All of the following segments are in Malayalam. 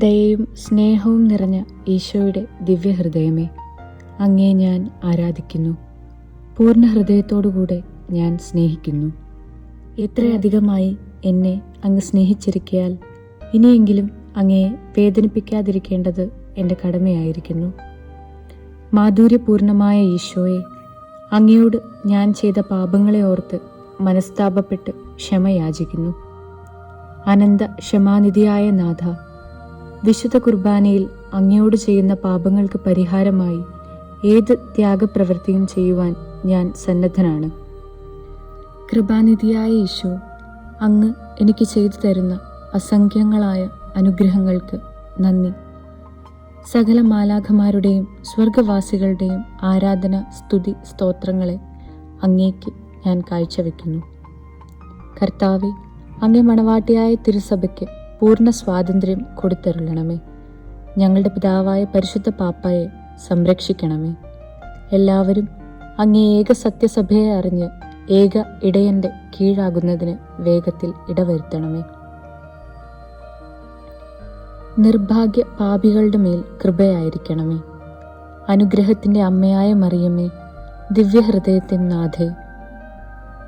ദയയും സ്നേഹവും നിറഞ്ഞ ഈശോയുടെ ദിവ്യഹൃദയമേ, അങ്ങേ ഞാൻ ആരാധിക്കുന്നു. പൂർണ്ണ ഹൃദയത്തോടുകൂടെ ഞാൻ സ്നേഹിക്കുന്നു. എത്രയധികമായി എന്നെ അങ്ങ് സ്നേഹിച്ചിരിക്കയാൽ ഇനിയെങ്കിലും അങ്ങയെ വേദനിപ്പിക്കാതിരിക്കേണ്ടത് എൻ്റെ കടമയായിരിക്കുന്നു. മാധുര്യപൂർണമായ ഈശോയെ, അങ്ങയോട് ഞാൻ ചെയ്ത പാപങ്ങളെ ഓർത്ത് മനസ്താപപ്പെട്ട് ക്ഷമയാചിക്കുന്നു. അനന്ത ക്ഷമാനിധിയായ നാഥ, വിശുദ്ധ കുർബാനയിൽ അങ്ങയോട് ചെയ്യുന്ന പാപങ്ങൾക്ക് പരിഹാരമായി ഏത് ത്യാഗപ്രവൃത്തിയും ചെയ്യുവാൻ ഞാൻ സന്നദ്ധനാണ്. കൃപാനിധിയായ ഈശോ, അങ്ങ് എനിക്ക് ചെയ്തു തരുന്ന അസംഖ്യങ്ങളായ അനുഗ്രഹങ്ങൾക്ക് നന്ദി. സകല മാലാഖമാരുടെയും സ്വർഗവാസികളുടെയും ആരാധന, സ്തുതി, സ്തോത്രങ്ങളെ അങ്ങേക്ക് ഞാൻ കാഴ്ചവെക്കുന്നു. കർത്താവെ, അങ്ങേ മണവാട്ടിയായ തിരുസഭയ്ക്ക് പൂർണ്ണ സ്വാതന്ത്ര്യം കൊടുത്തരുളണമേ. ഞങ്ങളുടെ പിതാവായ പരിശുദ്ധ പാപ്പായെ സംരക്ഷിക്കണമേ. എല്ലാവരും അങ്ങേ ഏക സത്യസഭയെ അറിഞ്ഞ് ഏക ഇടയന്റെ കീഴാകുന്നതിന് വേഗത്തിൽ ഇടവരുത്തണമേ. നിർഭാഗ്യ പാപികളുടെ മേൽ കൃപയായിരിക്കണമേ. അനുഗ്രഹത്തിൻ്റെ അമ്മയായ മറിയമ്മേ, ദിവ്യഹൃദയത്തിൻ നാഥേ,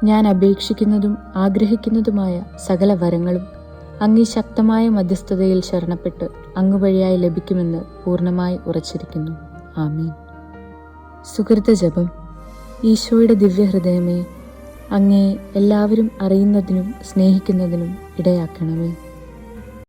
ഞാൻ അപേക്ഷിക്കുന്നതും ആഗ്രഹിക്കുന്നതുമായ സകല വരങ്ങളും അങ്ങേ ശക്തമായ മധ്യസ്ഥതയിൽ ശരണപ്പെട്ട് അങ്ങ് വഴിയായി ലഭിക്കുമെന്ന് പൂർണ്ണമായി ഉറച്ചിരിക്കുന്നു. ആമീൻ. സുഹൃത ജപം. ഈശോയുടെ ദിവ്യഹൃദയമേ, അങ്ങയെ എല്ലാവരും അറിയുന്നതിനും സ്നേഹിക്കുന്നതിനും ഇടയാക്കണമേ.